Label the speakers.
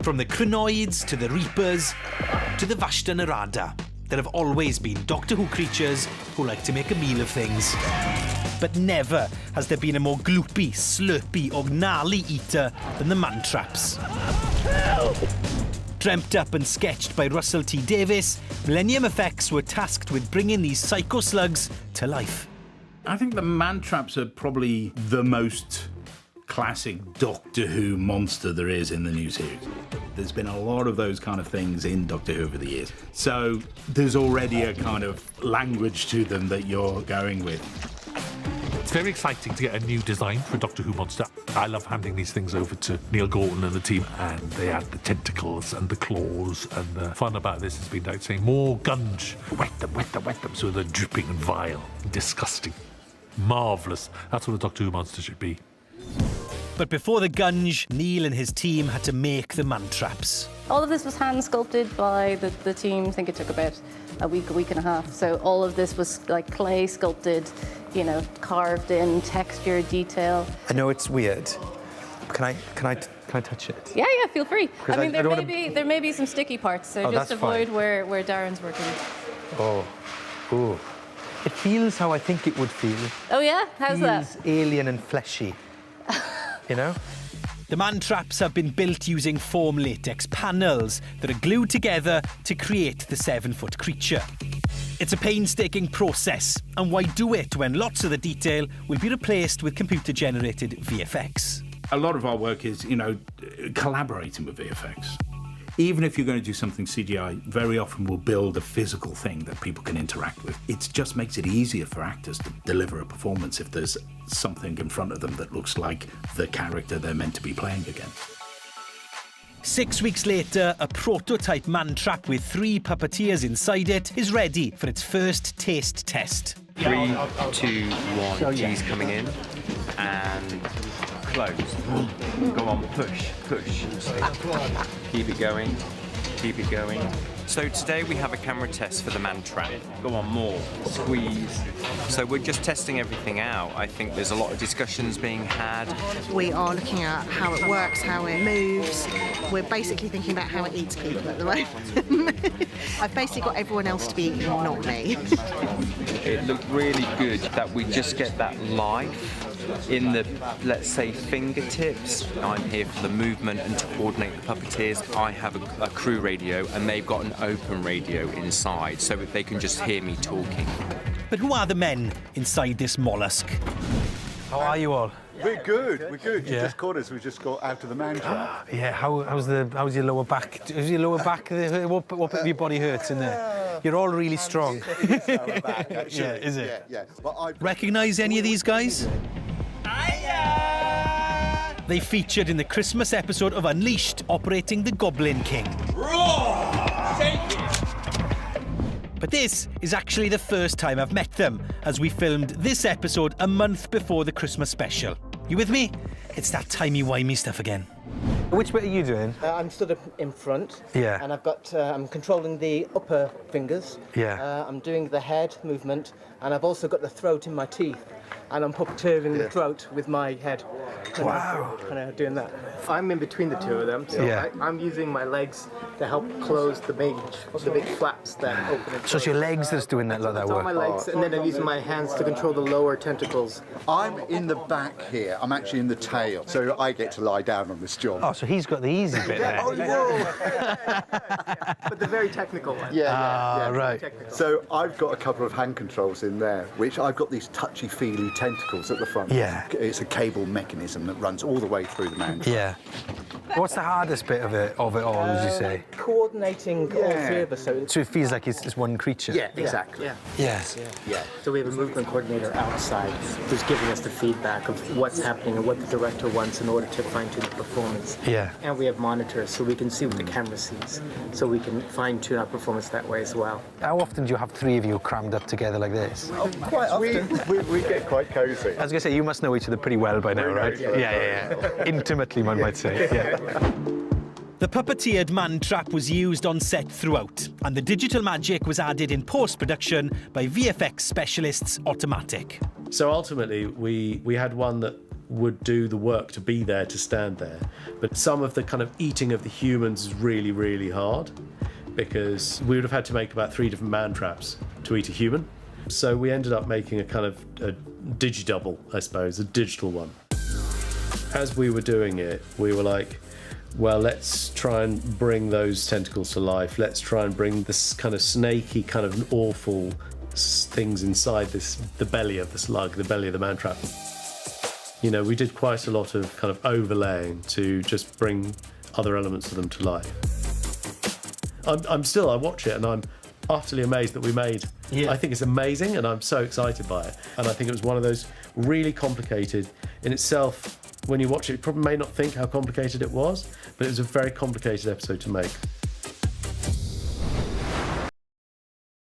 Speaker 1: From the Krynoids to the Reapers to the Vashta Narada, there have always been Doctor Who creatures who like to make a meal of things. But never has there been a more gloopy, slurpy or gnarly eater than the man-traps. Dreamt up and sketched by Russell T Davies, Millennium Effects were tasked with bringing these psycho slugs to life.
Speaker 2: I think the man-traps are probably the most classic Doctor Who monster there is in the new series. There's been a lot of those kind of things in Doctor Who over the years. So there's already a kind of language to them that you're going with.
Speaker 3: It's very exciting to get a new design for a Doctor Who monster. I love handing these things over to Neil Gorton and the team, and they add the tentacles and the claws, and the fun about this has been like saying more gunge. Wet them, so they're dripping and vile and disgusting. Marvellous. That's what a Doctor Who monster should be.
Speaker 1: But before the gunge, Neil and his team had to make the man-traps.
Speaker 4: All of this was hand sculpted by the team. I think it took about a week and a half. So all of this was like clay sculpted, you know, carved in, texture, detail.
Speaker 5: I know it's weird. Can I touch it?
Speaker 4: Yeah, feel free. I mean,
Speaker 5: I
Speaker 4: there may be some sticky parts, so just avoid where Darren's working.
Speaker 5: Oh, ooh. It feels how I think it would feel.
Speaker 4: Oh yeah? How's that?
Speaker 5: Feels alien and fleshy. You know?
Speaker 1: The man-traps have been built using foam latex panels that are glued together to create the 7-foot creature. It's a painstaking process, and why do it when lots of the detail will be replaced with computer-generated VFX?
Speaker 2: A lot of our work is, you know, collaborating with VFX. Even if you're going to do something CGI, very often we'll build a physical thing that people can interact with. It just makes it easier for actors to deliver a performance if there's something in front of them that looks like the character they're meant to be playing again.
Speaker 1: 6 weeks later, a prototype man-trap with 3 puppeteers inside it is ready for its first taste test.
Speaker 6: 3, 2, 1, G's coming in, and close. Go on, push. Keep it going. So today we have a camera test for the man-trap. Go on, more. Squeeze. So we're just testing everything out. I think there's a lot of discussions being had.
Speaker 7: We are looking at how it works, how it moves. We're basically thinking about how it eats people at the moment. I've basically got everyone else to be eaten, not me.
Speaker 6: It looked really good that we just get that life in the, let's say, fingertips. I'm here for the movement and to coordinate the puppeteers. I have a crew radio and they've got an open radio inside so that they can just hear me talking.
Speaker 1: But who are the men inside this mollusk?
Speaker 5: How are you all?
Speaker 8: We're good. You
Speaker 5: Yeah.
Speaker 8: just caught us. We just got out of the man-trap.
Speaker 5: Yeah, how's your lower back? Is your lower back, what bit of your body hurts in there? You're all really strong.
Speaker 8: Back, actually.
Speaker 5: Yeah, is it?
Speaker 8: Yeah. But
Speaker 1: Recognise any of these guys? They featured in the Christmas episode of Unleashed, operating the Goblin King. But this is actually the first time I've met them, as we filmed this episode a month before the Christmas special. You with me? It's that timey-wimey stuff again.
Speaker 5: Which bit are you doing?
Speaker 9: I'm stood up in front.
Speaker 5: Yeah.
Speaker 9: And I'm controlling the upper fingers.
Speaker 5: Yeah.
Speaker 9: I'm doing the head movement, and I've also got the throat in my teeth. And I'm puppeteering the throat with my head.
Speaker 5: Wow.
Speaker 9: Kind of doing that. I'm in between the two of them, so
Speaker 5: Yeah.
Speaker 9: I'm using my legs to help close the big flaps that open.
Speaker 5: So it's your legs that's doing that
Speaker 9: It's on my legs, and then I'm using my hands to control the lower tentacles.
Speaker 8: I'm in the back here. I'm actually in the tail, so I get to lie down on this job.
Speaker 5: Oh, so he's got the easy bit there.
Speaker 9: But the very technical one.
Speaker 8: Yeah.
Speaker 5: Right.
Speaker 8: So I've got a couple of hand controls in there, which I've got these touchy-feely tentacles at the front.
Speaker 5: Yeah.
Speaker 8: It's a cable mechanism that runs all the way through the man.
Speaker 5: Yeah. What's the hardest bit of it all, would you say?
Speaker 9: Coordinating all 3 of us.
Speaker 5: So it feels like it's one creature.
Speaker 9: Yeah, exactly.
Speaker 5: Yeah.
Speaker 9: So we have a movement coordinator outside who's giving us the feedback of what's happening and what the director wants in order to fine-tune the performance.
Speaker 5: Yeah.
Speaker 9: And we have monitors so we can see what the camera sees, so we can fine-tune our performance that way as well.
Speaker 5: How often do you have 3 of you crammed up together like this?
Speaker 8: Quite often. We get quite cosy.
Speaker 5: I was going to say, you must know each other pretty well by now, right? Yeah. Intimately, one might say. Yeah.
Speaker 1: The puppeteered man-trap was used on set throughout, and the digital magic was added in post-production by VFX specialists Automatic.
Speaker 10: So ultimately, we had one that would do the work to be there, to stand there. But some of the kind of eating of the humans is really, really hard, because we would have had to make about 3 different man traps to eat a human. So we ended up making a kind of a digi-double, I suppose, a digital one. As we were doing it, we were like, well, let's try and bring those tentacles to life. Let's try and bring this kind of snaky, kind of awful things inside the belly of the slug, the belly of the man trap. You know, we did quite a lot of kind of overlaying to just bring other elements of them to life. I watch it and I'm utterly amazed that we made. Yeah. I think it's amazing and I'm so excited by it. And I think it was one of those really complicated in itself. When you watch it, you probably may not think how complicated it was, but it was a very complicated episode to make.